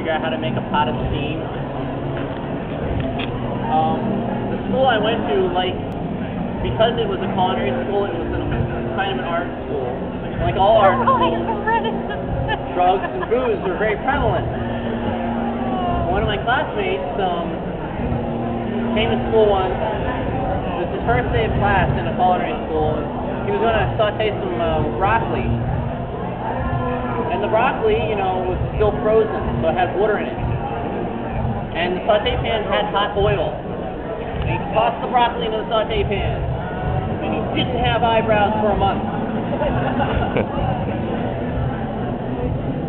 figure out how to make a pot of steam. The school I went to, like, because it was a culinary school, it was kind of an art school. Like all art schools, drugs and booze were very prevalent. One of my classmates came to school once. It was his first day of class in a culinary school. He was going to saute some broccoli. And the broccoli, you know, was still frozen, so it had water in it. And the saute pan had hot oil. And he tossed the broccoli into the saute pan. And he didn't have eyebrows for a month.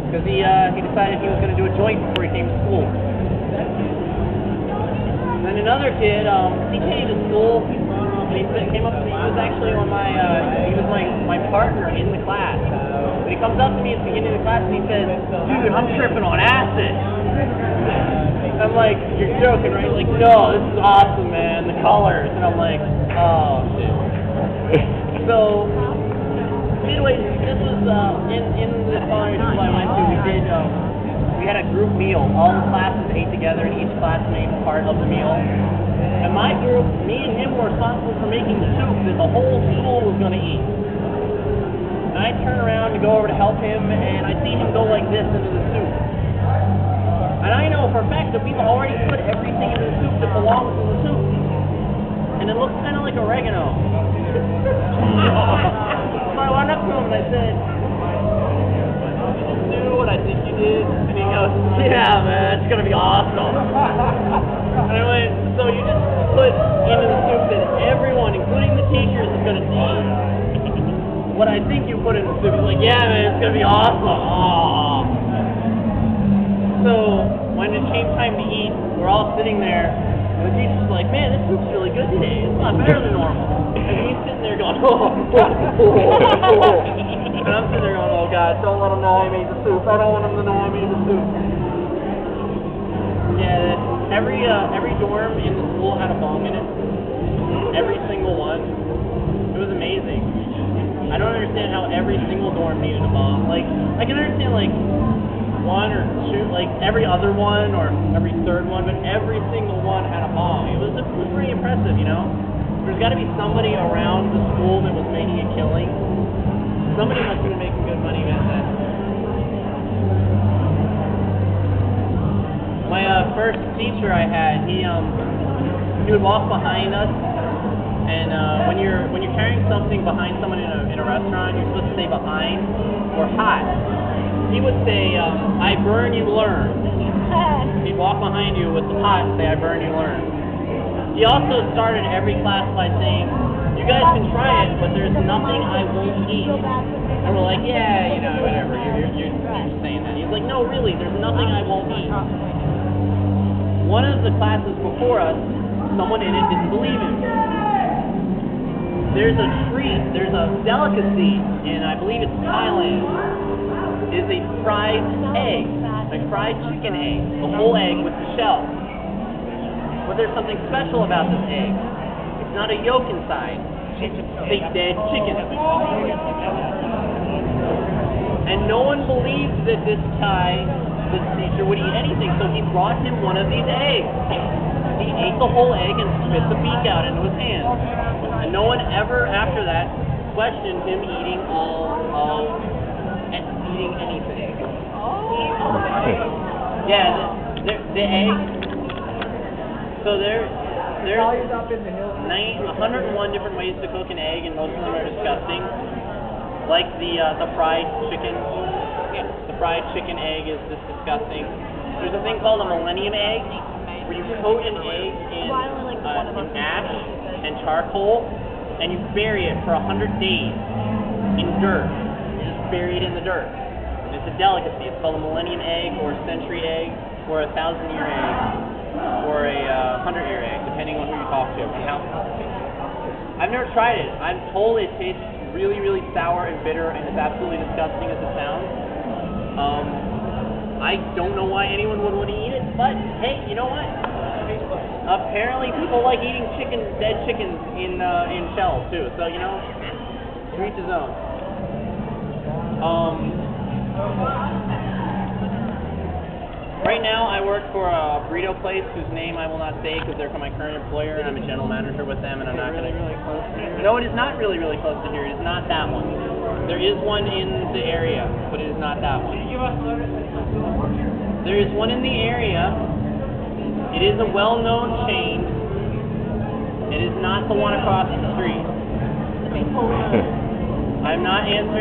Because he decided he was going to do a joint before he came to school. And then another kid, he came to school, and he came up to me. He was actually on he was my partner in the class. But he comes up to me at the beginning of the class and he says, "Dude, I'm tripping on acid." I'm like, "You're joking, right?" He's like, "No, this is awesome, man. The colors." And I'm like, "Oh, shit." So, anyway, this was in the culinary school I went to. We had a group meal. All the classes ate together, and each class made part of the meal. And my group, me and him, were responsible for making the soup that the whole school was going to eat. And I turn around to go over to help him, and I see him go like this into the soup. And I know for a fact that we've already put everything in the soup that belongs in the soup. And it looks kind of like oregano. So I went up to him and I said, "Do what I think you did." And he goes, "Yeah, man, it's going to be awesome." And I went, "So you just put into the soup that everyone, including the teachers, is going to eat what I think you put in the soup?" He's like, "Yeah, man, it's going to be awesome." Aww. So when it came time to eat, we're all sitting there, and the teacher's like, "Man, this soup's really good today. It's a lot better than normal." And he's sitting there going, "Oh." And I'm sitting there going, "Oh, God, don't let him know I made the soup. I don't want him to know I made the soup." Yeah, every dorm in the school had a bong in it. Every single one. It was amazing. I don't understand how every single dorm needed a bong. Like, I can understand, like, one or two, like, every other one or every third one, but every single one had a bong. It was pretty impressive, you know? There's got to be somebody around the school that was making a killing. Somebody must have been making good money at that. My first teacher I had, he would walk behind us, and when you're carrying something behind someone in a restaurant, you're supposed to say behind or hot. He would say, "I burn, you learn." He'd walk behind you with the pot and say, "I burn, you learn." He also started every class by saying, "You guys can try it, but there's nothing I won't eat." And we're like, "Yeah, you know, whatever, you're saying that." He's like, "No, really, there's nothing I won't eat." One of the classes before us, someone in it didn't believe him. There's a treat, there's a delicacy in, I believe it's Thailand, is a fried egg, a fried chicken egg, a whole egg with the shell. But there's something special about this egg. It's not a yolk inside. It's a dead chicken. And no one believes that this teacher would eat anything, so he brought him one of these eggs. He ate the whole egg and spit the beak out into his hand. And no one ever after that questioned him eating anything. Yeah, the egg. So there's 101 different ways to cook an egg, and most of them are disgusting. Like the fried chicken. The fried chicken egg is just disgusting. There's a thing called a millennium egg, where you coat an egg in ash and charcoal, and you bury it for 100 days in dirt. You just bury it in the dirt. And it's a delicacy. It's called a millennium egg, or a century egg, or a 1,000-year egg, or a 100-year egg, depending on who you talk to and how. I've never tried it. I'm told it tastes really, really sour and bitter, and it's absolutely disgusting as it sounds. I don't know why anyone would want to eat it, but hey, you know what? Apparently people like eating dead chickens in shells too. So, you know, to each his own. Right now, I work for a burrito place whose name I will not say because they're my current employer, and I'm a general manager with them, and I'm not going to... Really close to here? No, it is not really, really close to here. It is not that one. There is one in the area, but it is not that one. There is one in the area. It is a well-known chain. It is not the one across the street. I'm not answering.